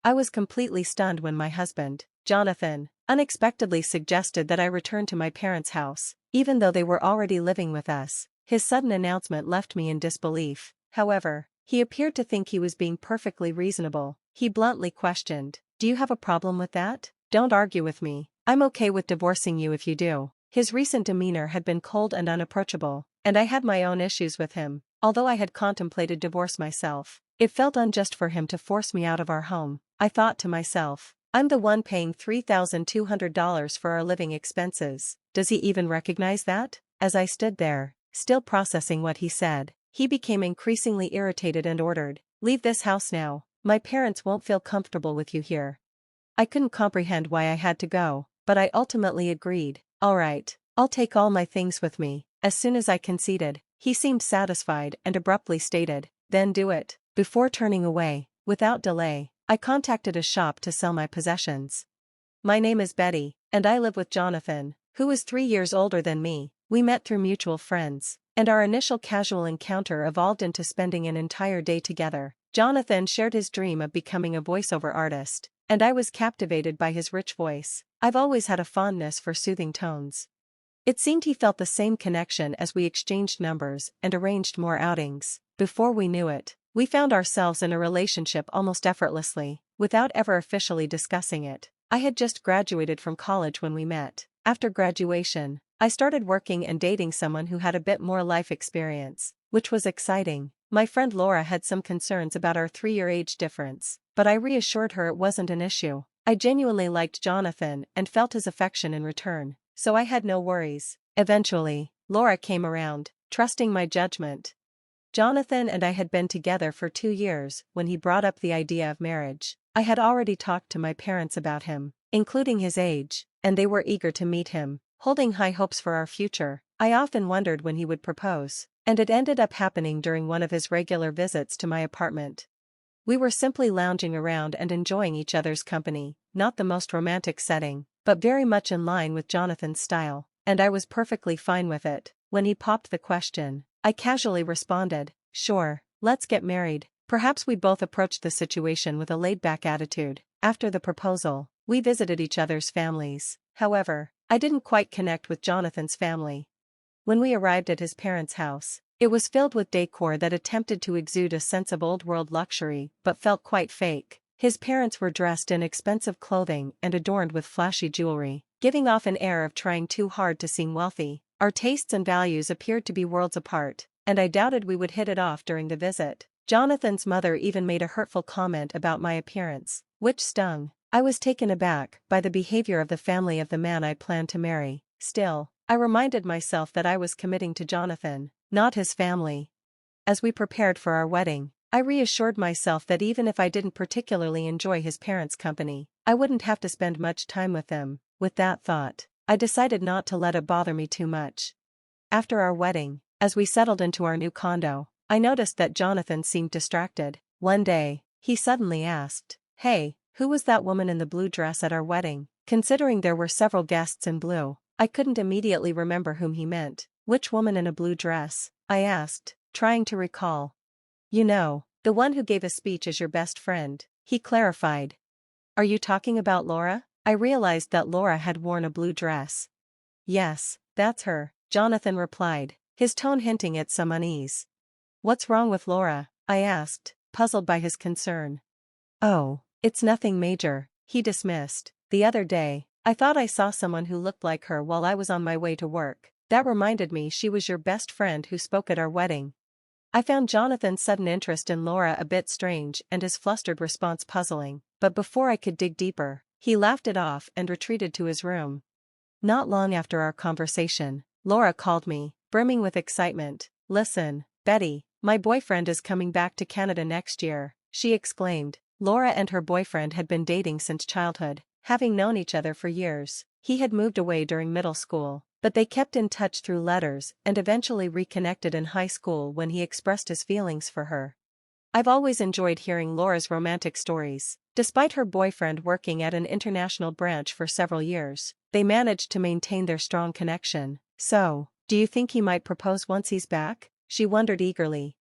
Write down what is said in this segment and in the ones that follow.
I was completely stunned when my husband, Jonathan, unexpectedly suggested that I return to my parents' house, even though they were already living with us. His sudden announcement left me in disbelief. However, he appeared to think he was being perfectly reasonable. He bluntly questioned, "Do you have a problem with that? Don't argue with me. I'm okay with divorcing you if you do." His recent demeanor had been cold and unapproachable, and I had my own issues with him. Although I had contemplated divorce myself, it felt unjust for him to force me out of our home. I thought to myself, I'm the one paying $3,200 for our living expenses. Does he even recognize that? As I stood there, still processing what he said, he became increasingly irritated and ordered, "Leave this house now. My parents won't feel comfortable with you here." I couldn't comprehend why I had to go, but I ultimately agreed. "All right, I'll take all my things with me." As soon as I conceded, he seemed satisfied and abruptly stated, "Then do it." Before turning away, without delay, I contacted a shop to sell my possessions. "My name is Betty, and I live with Jonathan, who is 3 years older than me. We met through mutual friends, and our initial casual encounter evolved into spending an entire day together." Jonathan shared his dream of becoming a voiceover artist, and I was captivated by his rich voice. I've always had a fondness for soothing tones. It seemed he felt the same connection as we exchanged numbers and arranged more outings. Before we knew it, we found ourselves in a relationship almost effortlessly, without ever officially discussing it. I had just graduated from college when we met. After graduation, I started working and dating someone who had a bit more life experience, which was exciting. My friend Laura had some concerns about our 3-year age difference, but I reassured her it wasn't an issue. I genuinely liked Jonathan and felt his affection in return, so I had no worries. Eventually, Laura came around, trusting my judgment. Jonathan and I had been together for 2 years when he brought up the idea of marriage. I had already talked to my parents about him, including his age, and they were eager to meet him, holding high hopes for our future. I often wondered when he would propose, and it ended up happening during one of his regular visits to my apartment. We were simply lounging around and enjoying each other's company, not the most romantic setting, but very much in line with Jonathan's style, and I was perfectly fine with it. When he popped the question, I casually responded, "Sure, let's get married." Perhaps we both approached the situation with a laid-back attitude. After the proposal, we visited each other's families. However, I didn't quite connect with Jonathan's family. When we arrived at his parents' house, it was filled with decor that attempted to exude a sense of old-world luxury but felt quite fake. His parents were dressed in expensive clothing and adorned with flashy jewelry, giving off an air of trying too hard to seem wealthy. Our tastes and values appeared to be worlds apart, and I doubted we would hit it off during the visit. Jonathan's mother even made a hurtful comment about my appearance, which stung. I was taken aback by the behavior of the family of the man I planned to marry. Still, I reminded myself that I was committing to Jonathan, not his family. As we prepared for our wedding, I reassured myself that even if I didn't particularly enjoy his parents' company, I wouldn't have to spend much time with them. With that thought, I decided not to let it bother me too much. After our wedding, as we settled into our new condo, I noticed that Jonathan seemed distracted. One day, he suddenly asked, "Hey, who was that woman in the blue dress at our wedding?" Considering there were several guests in blue, I couldn't immediately remember whom he meant. "Which woman in a blue dress?" I asked, trying to recall. "You know, the one who gave a speech as your best friend," he clarified. "Are you talking about Laura?" I realized that Laura had worn a blue dress. "Yes, that's her," Jonathan replied, his tone hinting at some unease. "What's wrong with Laura?" I asked, puzzled by his concern. "Oh, it's nothing major," he dismissed. "The other day, I thought I saw someone who looked like her while I was on my way to work. That reminded me she was your best friend who spoke at our wedding." I found Jonathan's sudden interest in Laura a bit strange and his flustered response puzzling, but before I could dig deeper, he laughed it off and retreated to his room. Not long after our conversation, Laura called me, brimming with excitement. "Listen, Betty, my boyfriend is coming back to Canada next year," she exclaimed. Laura and her boyfriend had been dating since childhood, having known each other for years. He had moved away during middle school, but they kept in touch through letters and eventually reconnected in high school when he expressed his feelings for her. I've always enjoyed hearing Laura's romantic stories. Despite her boyfriend working at an international branch for several years, they managed to maintain their strong connection. "So, do you think he might propose once he's back?" she wondered eagerly.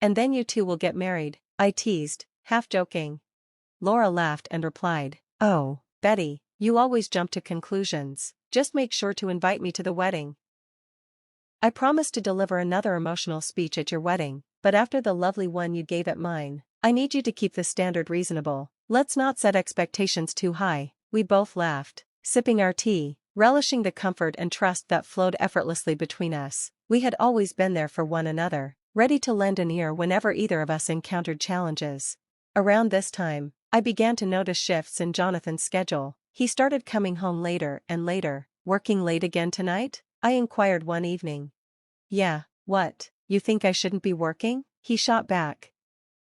"And then you two will get married," I teased, half joking. Laura laughed and replied, "Oh, Betty, you always jump to conclusions. Just make sure to invite me to the wedding. I promised to deliver another emotional speech at your wedding, but after the lovely one you gave at mine, I need you to keep the standard reasonable. Let's not set expectations too high." We both laughed, sipping our tea, relishing the comfort and trust that flowed effortlessly between us. We had always been there for one another, ready to lend an ear whenever either of us encountered challenges. Around this time, I began to notice shifts in Jonathan's schedule. He started coming home later and later. "Working late again tonight?" I inquired one evening. "Yeah, what, you think I shouldn't be working?" he shot back.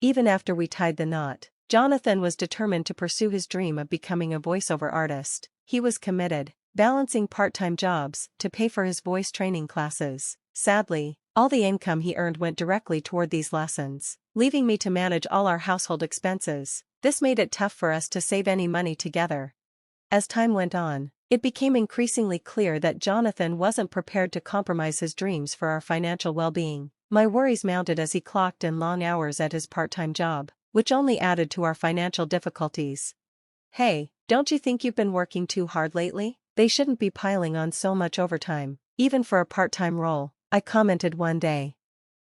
Even after we tied the knot, Jonathan was determined to pursue his dream of becoming a voiceover artist. He was committed, balancing part-time jobs to pay for his voice training classes. Sadly, all the income he earned went directly toward these lessons, leaving me to manage all our household expenses. This made it tough for us to save any money together. As time went on, it became increasingly clear that Jonathan wasn't prepared to compromise his dreams for our financial well-being. My worries mounted as he clocked in long hours at his part-time job, which only added to our financial difficulties. "Hey, don't you think you've been working too hard lately? They shouldn't be piling on so much overtime, even for a part-time role," I commented one day.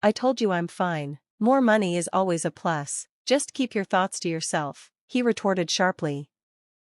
"I told you I'm fine. More money is always a plus. Just keep your thoughts to yourself," he retorted sharply.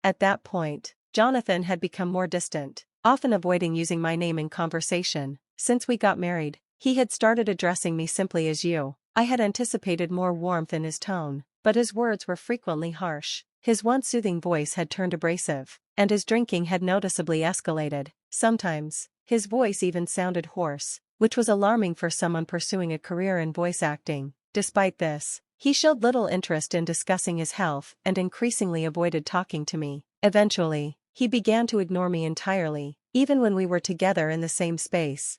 At that point, Jonathan had become more distant, often avoiding using my name in conversation. Since we got married, he had started addressing me simply as you. I had anticipated more warmth in his tone, but his words were frequently harsh. His once soothing voice had turned abrasive, and his drinking had noticeably escalated. Sometimes, his voice even sounded hoarse, which was alarming for someone pursuing a career in voice acting. Despite this, he showed little interest in discussing his health and increasingly avoided talking to me. Eventually, he began to ignore me entirely, even when we were together in the same space.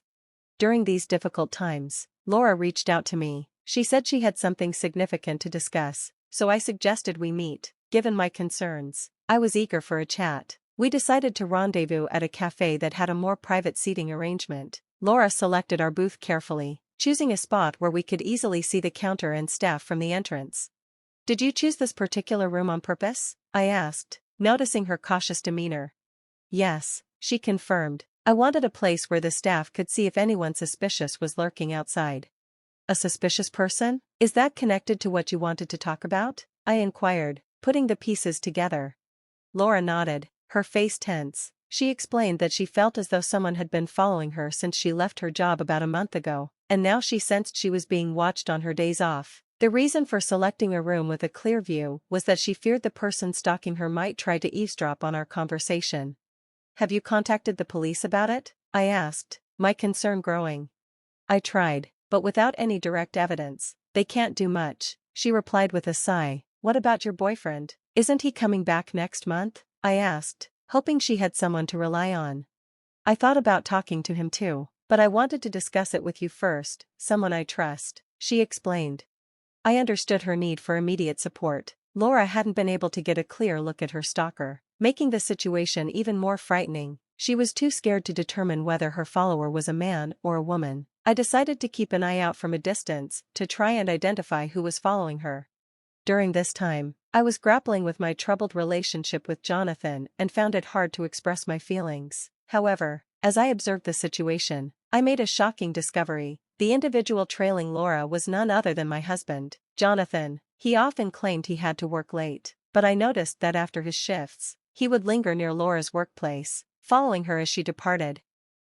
During these difficult times, Laura reached out to me. She said she had something significant to discuss, so I suggested we meet. Given my concerns, I was eager for a chat. We decided to rendezvous at a cafe that had a more private seating arrangement. Laura selected our booth carefully, choosing a spot where we could easily see the counter and staff from the entrance. "Did you choose this particular room on purpose?" I asked, noticing her cautious demeanor. "Yes," she confirmed. "I wanted a place where the staff could see if anyone suspicious was lurking outside." "A suspicious person? Is that connected to what you wanted to talk about?" I inquired, putting the pieces together. Laura nodded, her face tense. She explained that she felt as though someone had been following her since she left her job about a month ago, and now she sensed she was being watched on her days off. The reason for selecting a room with a clear view was that she feared the person stalking her might try to eavesdrop on our conversation. "Have you contacted the police about it?" I asked, my concern growing. "I tried, but without any direct evidence, they can't do much," she replied with a sigh. "What about your boyfriend? Isn't he coming back next month?" I asked, hoping she had someone to rely on. "I thought about talking to him too, but I wanted to discuss it with you first, someone I trust," she explained. I understood her need for immediate support. Laura hadn't been able to get a clear look at her stalker, making the situation even more frightening. She was too scared to determine whether her follower was a man or a woman. I decided to keep an eye out from a distance to try and identify who was following her. During this time, I was grappling with my troubled relationship with Jonathan and found it hard to express my feelings. However, as I observed the situation, I made a shocking discovery. The individual trailing Laura was none other than my husband, Jonathan. He often claimed he had to work late, but I noticed that after his shifts, he would linger near Laura's workplace, following her as she departed.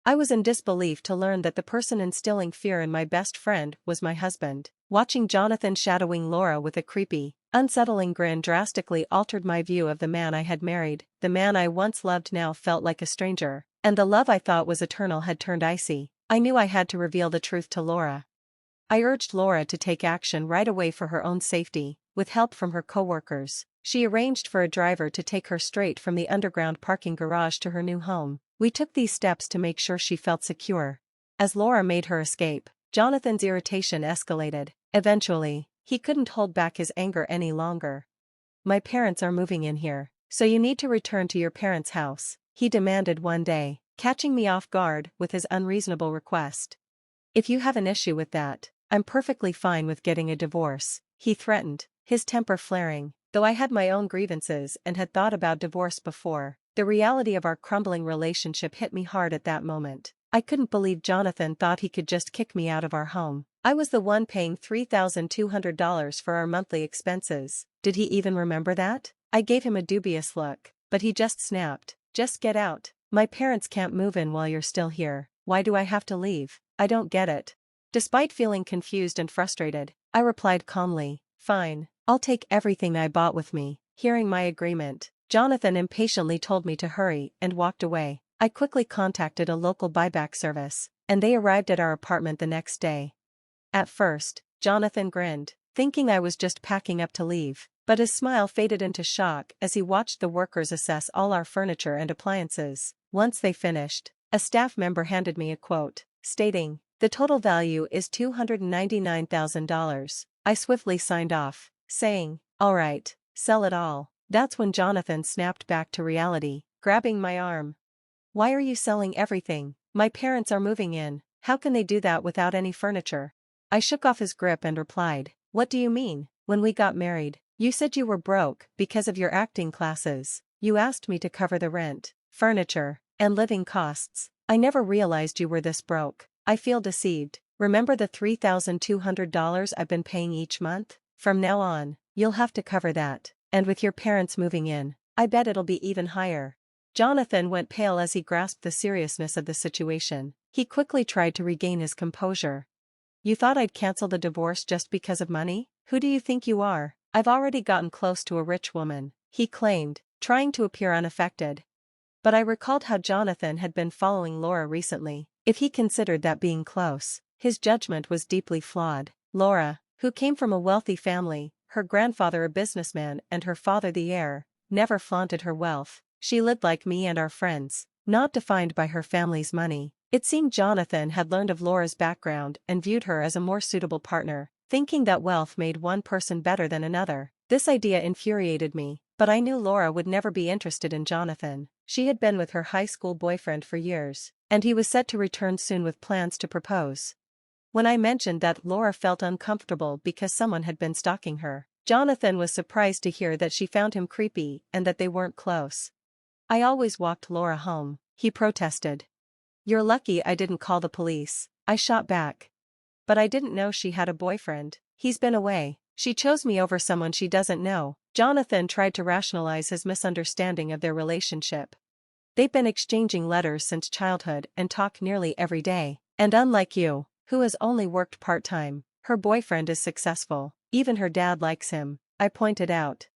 I was in disbelief to learn that the person instilling fear in my best friend was my husband. Watching Jonathan shadowing Laura with a creepy, unsettling grin drastically altered my view of the man I had married. The man I once loved now felt like a stranger, and the love I thought was eternal had turned icy. I knew I had to reveal the truth to Laura. I urged Laura to take action right away for her own safety, with help from her coworkers. She arranged for a driver to take her straight from the underground parking garage to her new home. We took these steps to make sure she felt secure. As Laura made her escape, Jonathan's irritation escalated. Eventually, he couldn't hold back his anger any longer. "My parents are moving in here, so you need to return to your parents' house," he demanded one day, catching me off guard with his unreasonable request. "If you have an issue with that, I'm perfectly fine with getting a divorce," he threatened, his temper flaring. Though I had my own grievances and had thought about divorce before, the reality of our crumbling relationship hit me hard at that moment. I couldn't believe Jonathan thought he could just kick me out of our home. I was the one paying $3,200 for our monthly expenses. Did he even remember that? I gave him a dubious look, but he just snapped, "Just get out. My parents can't move in while you're still here. Why do I have to leave? I don't get it." Despite feeling confused and frustrated, I replied calmly, "Fine, I'll take everything I bought with me." Hearing my agreement, Jonathan impatiently told me to hurry and walked away. I quickly contacted a local buyback service, and they arrived at our apartment the next day. At first, Jonathan grinned, thinking I was just packing up to leave, but his smile faded into shock as he watched the workers assess all our furniture and appliances. Once they finished, a staff member handed me a quote, stating, "The total value is $299,000. I swiftly signed off, saying, "All right, sell it all." That's when Jonathan snapped back to reality, grabbing my arm. "Why are you selling everything? My parents are moving in. How can they do that without any furniture?" I shook off his grip and replied, "What do you mean? When we got married, you said you were broke because of your acting classes. You asked me to cover the rent, furniture, and living costs. I never realized you were this broke. I feel deceived. Remember the $3,200 I've been paying each month? From now on, you'll have to cover that, and with your parents moving in, I bet it'll be even higher." Jonathan went pale as he grasped the seriousness of the situation. He quickly tried to regain his composure. "You thought I'd cancel the divorce just because of money? Who do you think you are? I've already gotten close to a rich woman," he claimed, trying to appear unaffected. But I recalled how Jonathan had been following Laura recently. If he considered that being close, his judgment was deeply flawed. Laura, who came from a wealthy family, her grandfather a businessman and her father the heir, never flaunted her wealth. She lived like me and our friends, not defined by her family's money. It seemed Jonathan had learned of Laura's background and viewed her as a more suitable partner, thinking that wealth made one person better than another. This idea infuriated me, but I knew Laura would never be interested in Jonathan. She had been with her high school boyfriend for years, and he was set to return soon with plans to propose. When I mentioned that Laura felt uncomfortable because someone had been stalking her, Jonathan was surprised to hear that she found him creepy and that they weren't close. "I always walked Laura home," he protested. "You're lucky I didn't call the police," I shot back. "But I didn't know she had a boyfriend. He's been away. She chose me over someone she doesn't know." Jonathan tried to rationalize his misunderstanding of their relationship. "They've been exchanging letters since childhood and talk nearly every day. And unlike you, who has only worked part-time, her boyfriend is successful. Even her dad likes him," I pointed out.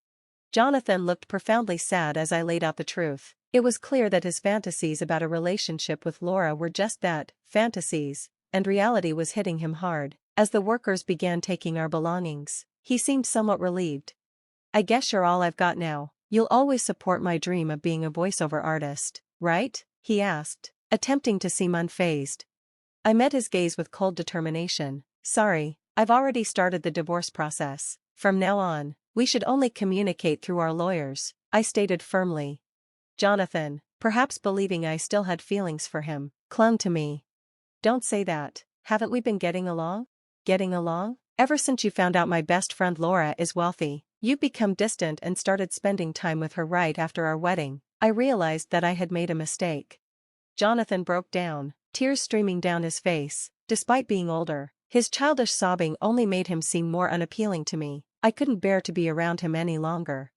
Jonathan looked profoundly sad as I laid out the truth. It was clear that his fantasies about a relationship with Laura were just that, fantasies, and reality was hitting him hard. As the workers began taking our belongings, he seemed somewhat relieved. "I guess you're all I've got now. You'll always support my dream of being a voiceover artist, right?" he asked, attempting to seem unfazed. I met his gaze with cold determination. "Sorry, I've already started the divorce process. From now on, we should only communicate through our lawyers," I stated firmly. Jonathan, perhaps believing I still had feelings for him, clung to me. "Don't say that. Haven't we been getting along?" "Getting along? Ever since you found out my best friend Laura is wealthy, you've become distant and started spending time with her right after our wedding." I realized that I had made a mistake. Jonathan broke down, tears streaming down his face. Despite being older, his childish sobbing only made him seem more unappealing to me. I couldn't bear to be around him any longer.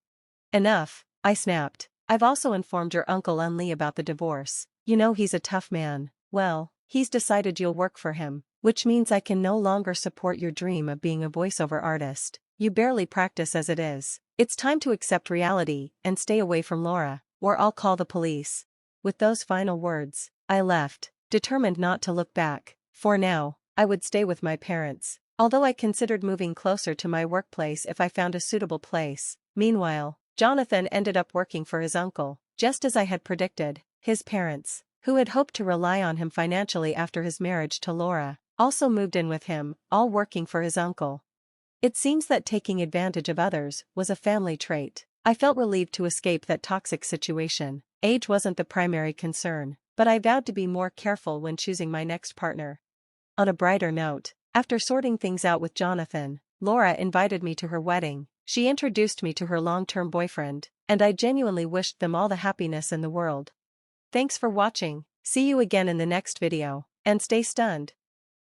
"Enough," I snapped. "I've also informed your Uncle Unlee about the divorce. You know he's a tough man. Well, he's decided you'll work for him, which means I can no longer support your dream of being a voiceover artist. You barely practice as it is. It's time to accept reality and stay away from Laura, or I'll call the police." With those final words, I left, determined not to look back. For now, I would stay with my parents, although I considered moving closer to my workplace if I found a suitable place. Meanwhile, Jonathan ended up working for his uncle, just as I had predicted. His parents, who had hoped to rely on him financially after his marriage to Laura, also moved in with him, all working for his uncle. It seems that taking advantage of others was a family trait. I felt relieved to escape that toxic situation. Age wasn't the primary concern, but I vowed to be more careful when choosing my next partner. On a brighter note, after sorting things out with Jonathan, Laura invited me to her wedding. She introduced me to her long-term boyfriend, and I genuinely wished them all the happiness in the world. Thanks for watching, see you again in the next video, and stay stunned.